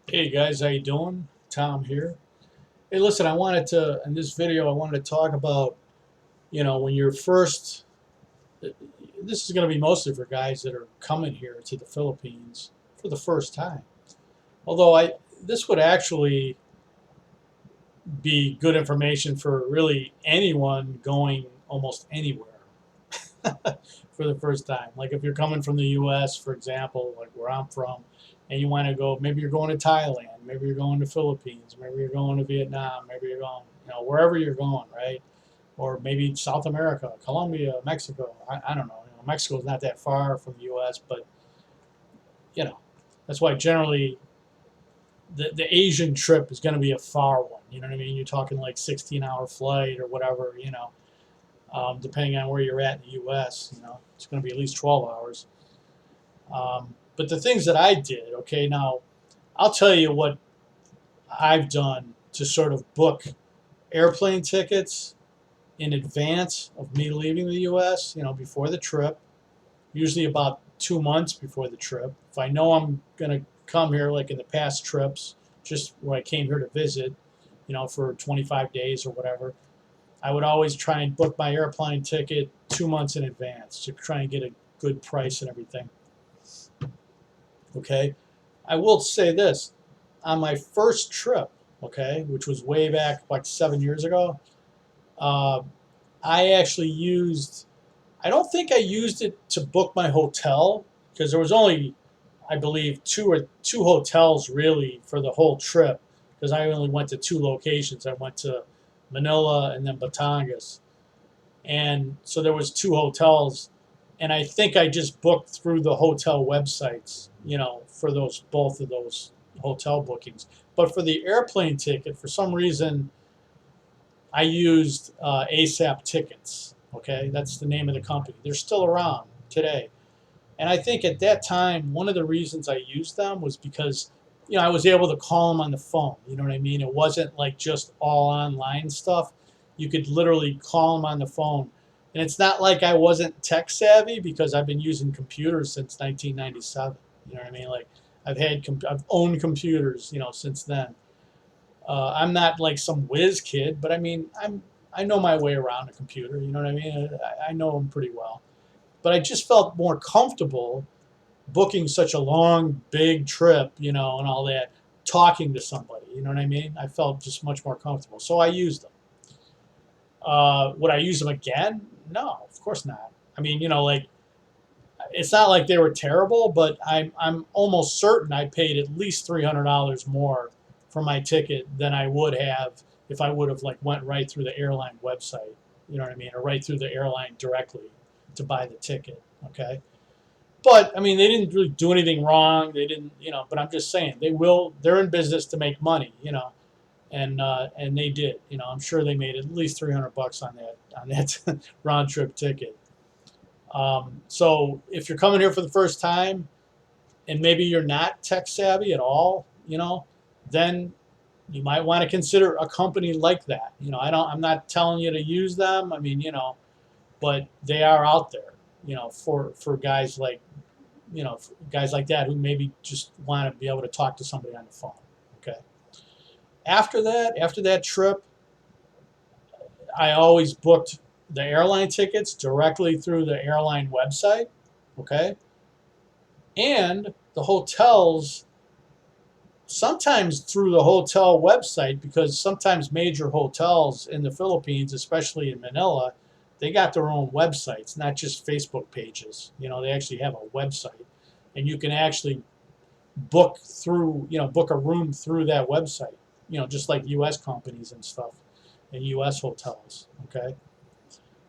Hey guys, how you doing? Tom here. Hey, listen, in this video, I wanted to talk about, when you're first, this is going to be mostly for guys that are coming here to the Philippines for the first time. Although this would actually be good information for really anyone going almost anywhere for the first time. Like if you're coming from the U.S., for example, like where I'm from, and you want to go, maybe you're going to Thailand, maybe you're going to Philippines, maybe you're going to Vietnam, maybe you're going, wherever you're going, right? Or maybe South America, Colombia, Mexico. I don't know. Mexico is not that far from the U.S., but you know, that's why generally the Asian trip is going to be a far one. You know what I mean? You're talking like 16-hour flight or whatever. Depending on where you're at in the U.S. It's going to be at least 12 hours. But the things that I did, okay, now I'll tell you what I've done to sort of book airplane tickets in advance of me leaving the U.S., before the trip, usually about 2 months before the trip. If I know I'm going to come here, like in the past trips, just where I came here to visit, for 25 days or whatever, I would always try and book my airplane ticket 2 months in advance to try and get a good price and everything. Okay. I will say this on my first trip, okay, which was way back like 7 years ago, uh, I actually used, I don't think I used it to book my hotel because there was only, I believe, two hotels really for the whole trip because I only went to two locations. I went to Manila and then Batangas. And so there was two hotels, and I think I just booked through the hotel websites, for those both of those hotel bookings. But for the airplane ticket, for some reason, I used ASAP Tickets. Okay, that's the name of the company. They're still around today, and I think at that time one of the reasons I used them was because I was able to call them on the phone. You know what I mean? It wasn't like just all online stuff. You could literally call them on the phone. And it's not like I wasn't tech savvy because I've been using computers since 1997. You know what I mean? Like I've owned computers, since then. I'm not like some whiz kid, but I mean, I know my way around a computer. You know what I mean? I know them pretty well. But I just felt more comfortable booking such a long, big trip, and all that, talking to somebody. You know what I mean? I felt just much more comfortable. So I used them. Would I use them again? No, of course not. I mean, like it's not like they were terrible, but I'm almost certain I paid at least $300 more for my ticket than I would have if I would have like went right through the airline website. You know what I mean, or right through the airline directly to buy the ticket. Okay. But I mean, they didn't really do anything wrong. They didn't, But I'm just saying, they will. They're in business to make money, and they did. I'm sure they made at least $300 on that round trip ticket. So if you're coming here for the first time, and maybe you're not tech savvy at all, then you might want to consider a company like that. I'm not telling you to use them. I mean, but they are out there, for guys like guys like that who maybe just want to be able to talk to somebody on the phone. Okay. After that trip, I always booked the airline tickets directly through the airline website. Okay. And the hotels sometimes through the hotel website because sometimes major hotels in the Philippines, especially in Manila, they got their own websites, not just Facebook pages. They actually have a website, and you can actually book a room through that website, just like U.S. companies and stuff and U.S. hotels. Okay.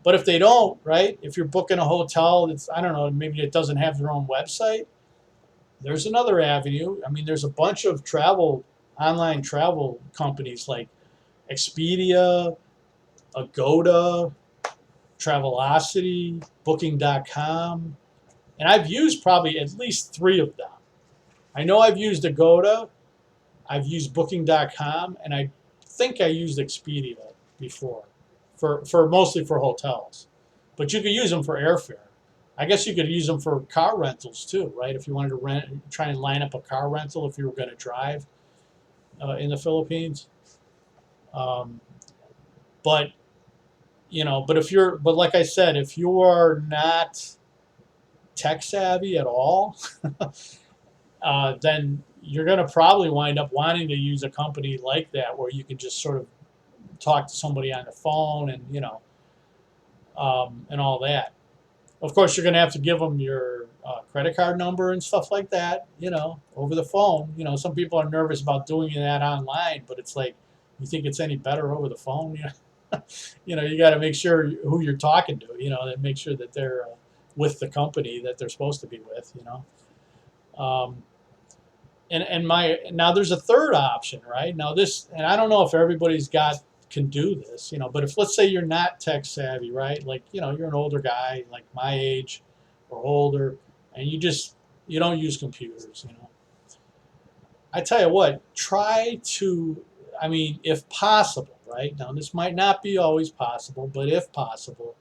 But if they don't, right, if you're booking a hotel that's, I don't know, maybe it doesn't have their own website, there's another avenue. I mean, there's a bunch of online travel companies like Expedia, Agoda, Travelocity, Booking.com, and I've used probably at least three of them. I know I've used Agoda, I've used Booking.com, and I think I used Expedia before, for mostly for hotels. But you could use them for airfare. I guess you could use them for car rentals too, right? If you wanted to try and line up a car rental if you were going to drive. in the Philippines. Um, but but but like I said, if you are not tech savvy at all, then you're going to probably wind up wanting to use a company like that where you can just sort of talk to somebody on the phone and and all that. Of course, you're going to have to give them your credit card number and stuff like that, over the phone. Some people are nervous about doing that online, but it's like, you think it's any better over the phone? You got to make sure who you're talking to, and make sure that they're with the company that they're supposed to be with. Um, and my now there's a third option, right? Now this, and I don't know if everybody's got can do this, but if let's say you're not tech savvy, right? Like, you're an older guy like my age or older, and you don't use computers. I tell you what, try to, I mean, if possible, right? Now this might not be always possible, but if possible,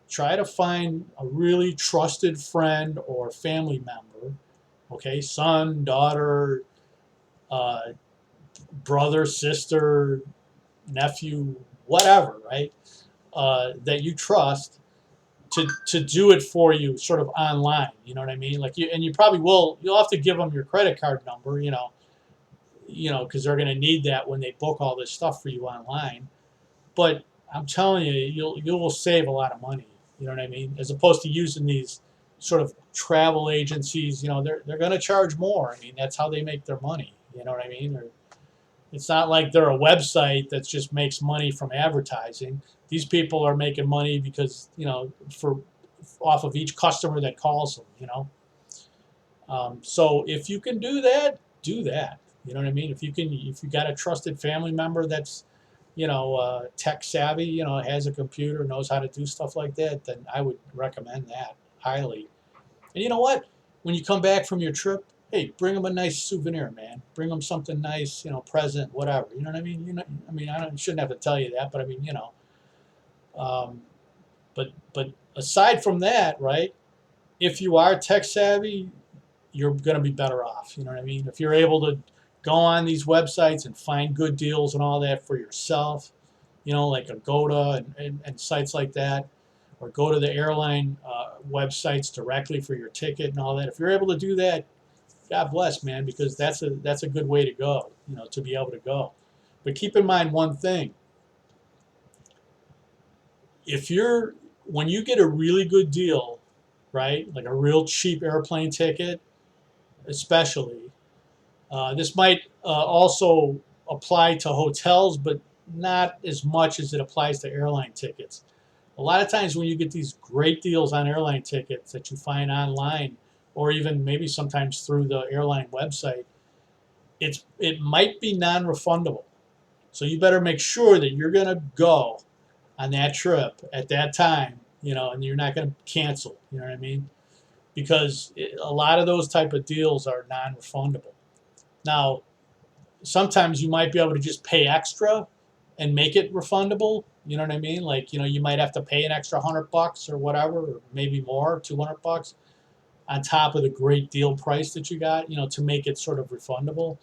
try to find a really trusted friend or family member, okay, son, daughter, uh, brother, sister, nephew, whatever, right? That you trust to do it for you, sort of online. You know what I mean? Like and you probably will. You'll have to give them your credit card number. Because they're going to need that when they book all this stuff for you online. But I'm telling you, you will save a lot of money. You know what I mean? As opposed to using these sort of travel agencies. They're going to charge more. I mean, that's how they make their money. You know what I mean? It's not like they're a website that just makes money from advertising. These people are making money because, for off of each customer that calls them. So if you can do that, do that. You know what I mean? If you got a trusted family member that's, tech savvy, has a computer, knows how to do stuff like that, then I would recommend that highly. And you know what? When you come back from your trip, hey, bring them a nice souvenir, man. Bring them something nice, present, whatever. You know what I mean? I mean, shouldn't have to tell you that, but I mean, Um, but aside from that, right? If you are tech savvy, you're going to be better off. You know what I mean? If you're able to go on these websites and find good deals and all that for yourself, like Agoda and sites like that, or go to the airline websites directly for your ticket and all that. If you're able to do that, God bless, man, because that's a good way to go, to be able to go. But keep in mind one thing: if you're when you get a really good deal, right, like a real cheap airplane ticket, especially, this might also apply to hotels, but not as much as it applies to airline tickets. A lot of times when you get these great deals on airline tickets that you find online, or even maybe sometimes through the airline website, it might be non-refundable. So you better make sure that you're going to go on that trip at that time, and you're not going to cancel. You know what I mean? Because a lot of those type of deals are non-refundable. Now, sometimes you might be able to just pay extra and make it refundable. You know what I mean? Like, you might have to pay an extra $100 or whatever, or maybe more, $200 on top of the great deal price that you got, to make it sort of refundable.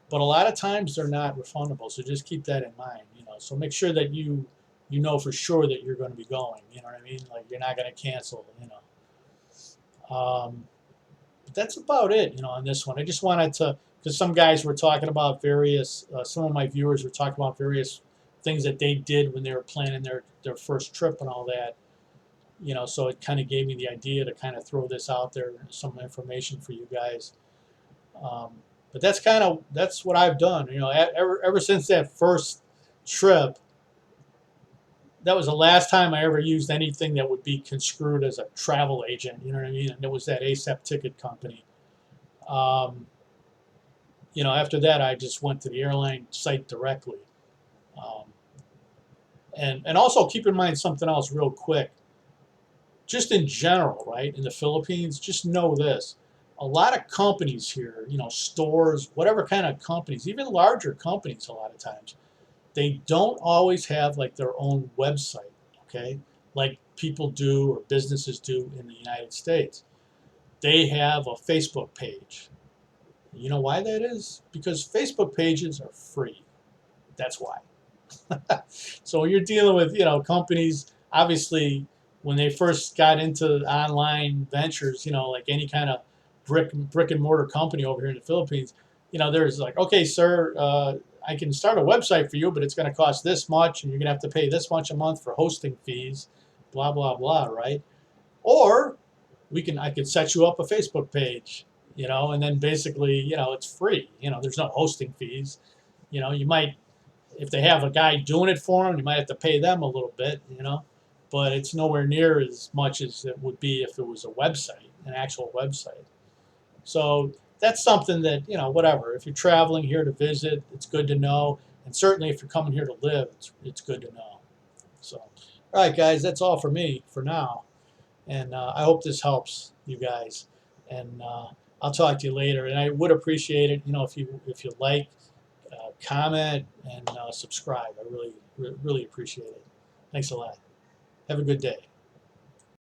But a lot of times they're not refundable, so just keep that in mind. So make sure that you know for sure that you're going to be going. You know what I mean? Like, you're not going to cancel. But that's about it. On this one, I just wanted to, because some guys were talking about various, some of my viewers were talking about various things that they did when they were planning their first trip and all that. So it kind of gave me the idea to kind of throw this out there, some information for you guys. Um, but that's what I've done. Ever since that first trip, that was the last time I ever used anything that would be construed as a travel agent. You know what I mean? And it was that ASAP ticket company. Um, after that, I just went to the airline site directly. Um, and also keep in mind something else real quick. Just in general, right? In the Philippines, just know this. A lot of companies here, stores, whatever kind of companies, even larger companies a lot of times, they don't always have like their own website, okay? Like people do or businesses do in the United States. They have a Facebook page. You know why that is? Because Facebook pages are free. That's why. So when you're dealing with, companies, obviously when they first got into online ventures, like any kind of brick and mortar company over here in the Philippines, there's like, okay, sir, I can start a website for you, but it's going to cost this much, and you're going to have to pay this much a month for hosting fees, blah blah blah, right? Or I could set you up a Facebook page, and then basically, it's free. There's no hosting fees. You might, if they have a guy doing it for them, you might have to pay them a little bit, but it's nowhere near as much as it would be if it was a website, an actual website. So that's something that, whatever. If you're traveling here to visit, it's good to know. And certainly if you're coming here to live, it's good to know. So, all right, guys, that's all for me for now. And I hope this helps you guys. And I'll talk to you later. And I would appreciate it, if you like, comment, and subscribe. I really appreciate it. Thanks a lot. Have a good day.